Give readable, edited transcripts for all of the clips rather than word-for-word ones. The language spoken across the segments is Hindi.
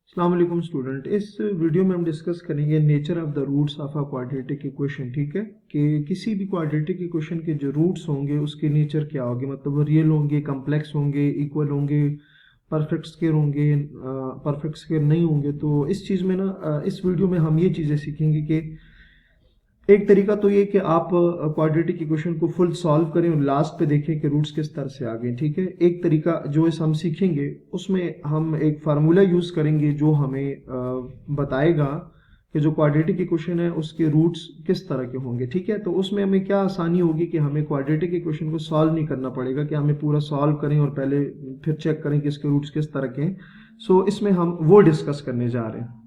अस्सलाम वालेकुम स्टूडेंट। इस वीडियो में हम डिस्कस करेंगे nature of the roots of a quadratic equation. ठीक है कि किसी भी क्वाड्रेटिक इक्वेशन के जो रूट्स होंगे उसके नेचर क्या होंगे, मतलब वो रियल होंगे, कम्प्लेक्स होंगे, इक्वल होंगे, परफेक्ट स्क्वायर होंगे, परफेक्ट स्क्वायर नहीं होंगे। तो इस चीज़ में ना इस वीडियो में हम ये चीज़ें सीखेंगे कि एक तरीका तो ये कि आप क्वाड्रेटिक इक्वेशन को फुल सॉल्व करें और लास्ट पे देखें कि रूट्स किस तरह से आ गए। ठीक है, एक तरीका जो इस हम सीखेंगे उसमें हम एक फार्मूला यूज़ करेंगे जो हमें बताएगा कि जो क्वाड्रेटिक इक्वेशन है उसके रूट्स किस तरह के होंगे। ठीक है, तो उसमें हमें क्या आसानी होगी कि हमें क्वाड्रेटिक इक्वेशन को सॉल्व नहीं करना पड़ेगा कि हमें पूरा सॉल्व करें और पहले फिर चेक करें कि इसके रूट्स किस तरह के हैं। सो इसमें हम वो डिस्कस करने जा रहे हैं।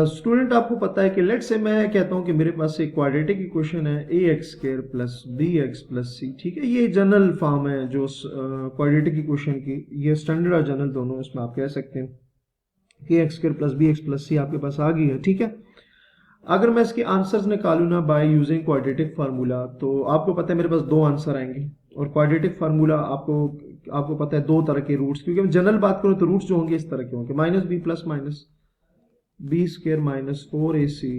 स्टूडेंट आपको पता है कि लेट से मैं कहता हूं कि मेरे पास एक क्वाड्रेटिक इक्वेशन है a x squared plus b x plus c. ठीक है, ये जनरल फॉर्म है जो क्वाड्रेटिक इक्वेशन की, ये स्टैंडर्ड और जनरल दोनों इसमें आप कह सकते हैं कि x squared plus b x plus c आपके पास आ गई है। ठीक है, अगर मैं इसके आंसर्स निकालू ना बाय यूजिंग क्वाड्रेटिक फार्मूला तो आपको पता है मेरे पास दो आंसर आएंगे। और क्वाड्रेटिक फार्मूला आपको पता है दो तरह के रूट्स, क्योंकि मैं जनरल बात करूं तो रूट्स जो होंगे इस तरह के होंगे, minus B plus minus B square minus 4ac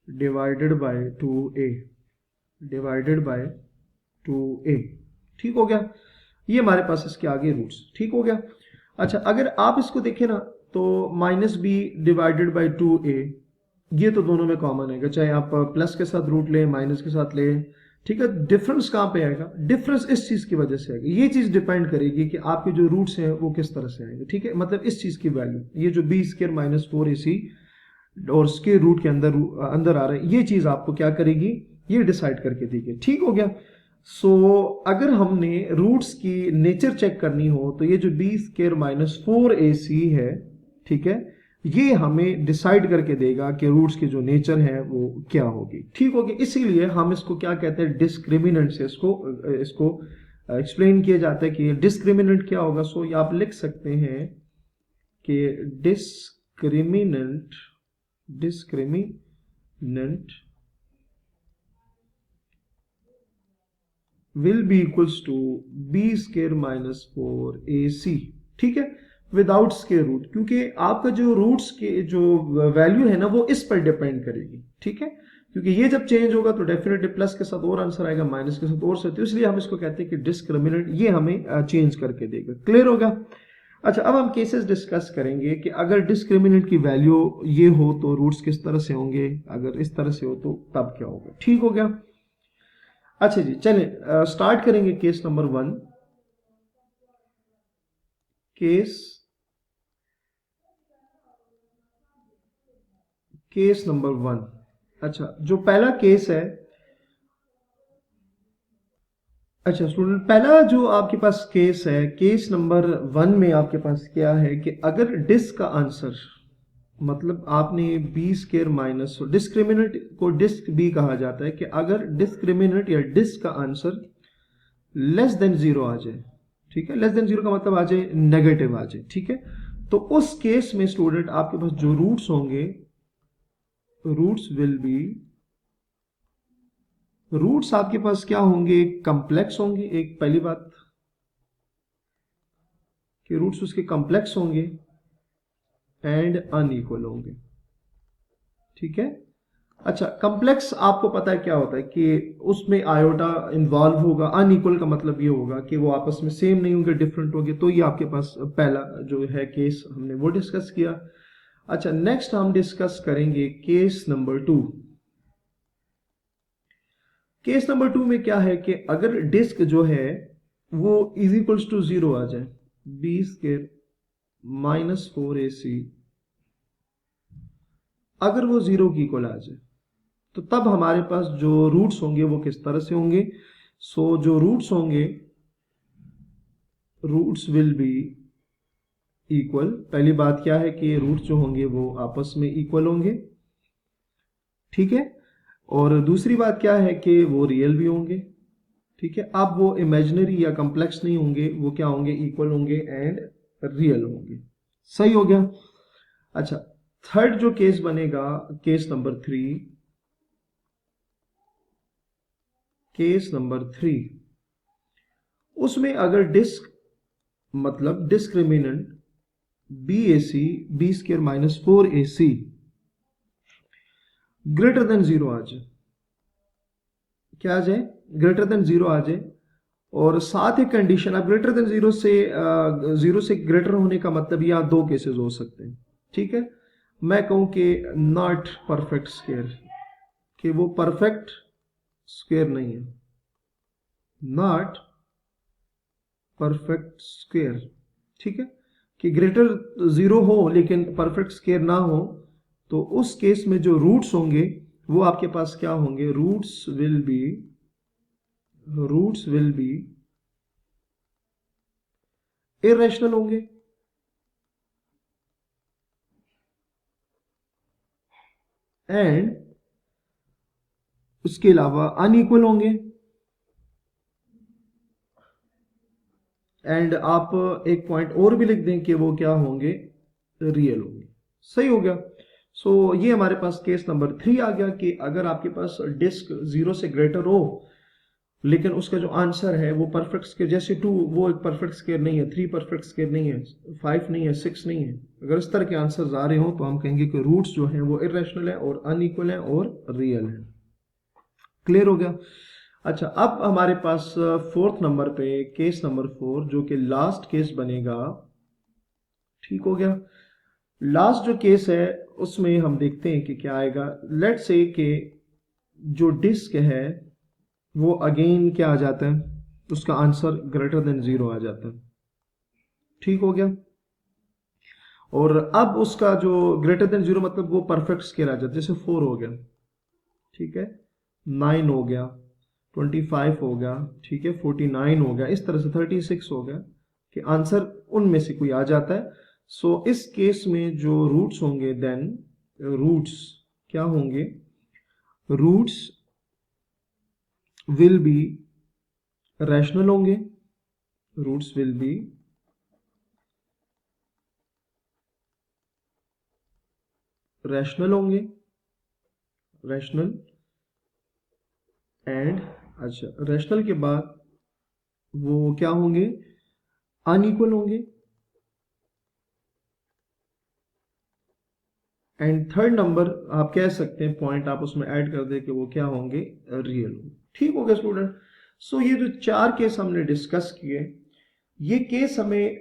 divided by 2a divided by 2a। ठीक हो गया, ये हमारे पास इसके आगे रूट्स। ठीक हो गया। अच्छा, अगर आप इसको देखें ना तो minus B divided by 2a ये तो दोनों में कॉमन है, चाहे आप प्लस के साथ रूट लें माइनस के साथ लें। ठीक है, डिफरेंस कहां पे आएगा? डिफरेंस इस चीज की वजह से आएगा। ये चीज डिपेंड करेगी कि आपके जो रूट्स हैं वो किस तरह से आएंगे। ठीक है, मतलब इस चीज की वैल्यू, ये जो बी स्क्र माइनस 4ac और स्क्वायर रूट के अंदर अंदर आ रहा है, ये चीज आपको क्या करेगी, ये डिसाइड करके देगी। ठीक हो गया। अगर हमने रूट्स की नेचर चेक करनी हो तो ये जो बी स्क्र माइनस 4ac है, ठीक है, ये हमें डिसाइड करके देगा कि रूट्स की जो नेचर है वो क्या होगी। ठीक होगी, इसीलिए हम इसको क्या कहते हैं, डिस्क्रिमिनेंट से इसको एक्सप्लेन किया जाता है कि डिस्क्रिमिनेंट क्या होगा। सो ये आप लिख सकते हैं कि discriminant will be equals to b square minus 4ac। ठीक है, विदाउट स्क्वायर रूट, क्योंकि आपका जो रूट्स के जो वैल्यू है ना वो इस पर डिपेंड करेगी। ठीक है, क्योंकि ये जब चेंज होगा तो डेफिनेटली प्लस के साथ और आंसर आएगा, माइनस के साथ और से, तो इसलिए हम इसको कहते हैं कि डिस्क्रिमिनेंट ये हमें चेंज करके देगा। क्लियर होगा। अच्छा, अब हम केसेस डिस्कस करेंगे कि अगर डिस्क्रिमिनेंट की वैल्यू ये हो तो रूट्स किस तरह से होंगे, अगर इस तरह से हो तो तब क्या होगा। ठीक हो गया। अच्छा जी, चलें स्टार्ट करेंगे केस नंबर 1। Case number 1। अच्छा, जो पहला केस है, अच्छा स्टूडेंट, पहला जो आपके पास केस है, केस नंबर 1 में आपके पास क्या है कि अगर डिस्क का आंसर, मतलब आपने बी स्क्र माइनस, डिस्क्रिमिनेंट को डिस्क बी कहा जाता है, कि अगर डिस्क्रिमिनेंट या डिस्क का आंसर लेस देन 0 आ जाए। ठीक है, लेस देन 0 का मतलब आ जाए नेगेटिव आ जाए। ठीक है, तो उस केस में स्टूडेंट आपके पास जो रूट्स होंगे, रूट्स विल बी, रूट्स आपके पास क्या होंगे, कम्प्लेक्स होंगे। एक पहली बात कि रूट्स उसके कम्प्लेक्स होंगे एंड अनइक्वल होंगे। ठीक है, अच्छा, कम्प्लेक्स आपको पता है क्या होता है कि उसमें आयोटा इन्वॉल्व होगा, अनइक्वल का मतलब ये होगा कि वो आपस में सेम नहीं होंगे, डिफरेंट होंगे। तो ये आपके पास पहला जो है केस हमने वो डिस्कस किया। अच्छा, नेक्स्ट हम डिस्कस करेंगे केस नंबर 2। केस नंबर 2 में क्या है कि अगर डिस्क जो है वो इज इक्वल्स टू 0 आ जाए, बी स्क्र माइनस 4ac अगर वो 0 की इक्वल आ जाए, तो तब हमारे पास जो रूट्स होंगे वो किस तरह से होंगे। जो रूट्स होंगे, रूट्स विल बी इक्वल। पहली बात क्या है कि रूट्स जो होंगे वो आपस में इक्वल होंगे। ठीक है, और दूसरी बात क्या है कि वो रियल भी होंगे। ठीक है, अब वो इमेजिनरी या कम्प्लेक्स नहीं होंगे, वो क्या होंगे, इक्वल होंगे एंड रियल होंगे। सही हो गया। अच्छा, थर्ड जो केस बनेगा, केस नंबर 3। केस नंबर 3, उसमें अगर डिस्क मतलब discriminant b a c b square minus 4ac greater than 0 आ जाए, क्या आ जाए, ग्रेटर देन 0 आ जाए। और साथ एक कंडीशन, अब ग्रेटर देन 0 से ग्रेटर होने का मतलब यहाँ दो केसेस हो सकते हैं, ठीक है। मैं कहूं कि नॉट परफेक्ट स्क्वायर, कि वो परफेक्ट स्क्वायर नहीं है, नॉट परफेक्ट स्क्वायर, ठीक है, कि ग्रेटर 0 हो लेकिन परफेक्ट स्क्वायर ना हो, तो उस केस में जो रूट्स होंगे वो आपके पास क्या होंगे, रूट्स विल बी इरेशनल होंगे, एंड उसके अलावा अनइक्वल होंगे, एंड आप एक पॉइंट और भी लिख दें कि वो क्या होंगे, रियल होंगे। सही हो गया। सो ये हमारे पास केस नंबर 3 आ गया कि अगर आपके पास डिस्क 0 से ग्रेटर हो लेकिन उसका जो आंसर है वो परफेक्ट स्क्वायर, जैसे 2 वो एक परफेक्ट स्क्वायर नहीं है, 3 परफेक्ट स्क्वायर नहीं है, 5 नहीं है, 6 नहीं है, अगर इस तरह के आंसर आ रहे हो तो हम कहेंगे कि रूट्स जो हैं वो इरेशनल है और अनइक्वल है और रियल है। क्लियर हो गया। अच्छा, अब हमारे पास फोर्थ नंबर पे केस नंबर 4 जो कि लास्ट केस बनेगा, ठीक हो गया। लास्ट जो केस है उसमें हम देखते हैं कि क्या आएगा। लेट्स से कि जो डिस्क है वो अगेन क्या आ जाता है, उसका आंसर ग्रेटर देन 0 आ जाता है, ठीक हो गया। और अब उसका जो ग्रेटर देन 0 मतलब वो परफेक्ट स्क्वायर आ जाता है, जैसे 4 हो गया, ठीक है, 9 हो गया, 25 हो गया, ठीक है, 49 हो गया, इस तरह से 36 हो गया, कि आंसर उनमें से कोई आ जाता है। सो इस केस में जो रूट्स होंगे, देन रूट्स क्या होंगे, रूट्स विल बी रैशनल होंगे, रूट्स विल बी रैशनल होंगे, रैशनल, एंड अच्छा रैशनल के बाद वो क्या होंगे, अनइक्वल होंगे, एंड थर्ड नंबर आप कह सकते हैं पॉइंट आप उसमें ऐड कर दे कि वो क्या होंगे, रियल होंगे। ठीक हो गया स्टूडेंट। सो ये जो 4 केस हमने डिस्कस किए, ये केस हमें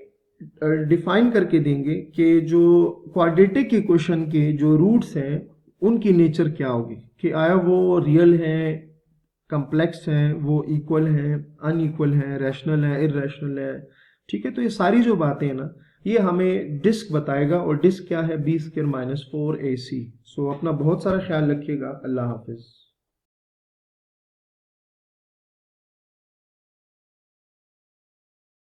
डिफाइन करके देंगे कि जो क्वाड्रेटिक इक्वेशन के जो रूट्स हैं उनकी नेचर क्या होगी, कि आया वो रियल हैं, कम्प्लेक्स हैं, वो इक्वल हैं, अनइक्वल हैं, रैशनल है, इरेशनल है। ठीक है, तो ये सारी जो बातें हैं ना, ये हमें डिस्क बताएगा, और डिस्क क्या है, बी स्क्वायर माइनस 4ac। सो अपना बहुत सारा ख्याल रखिएगा। अल्लाह हाफिज।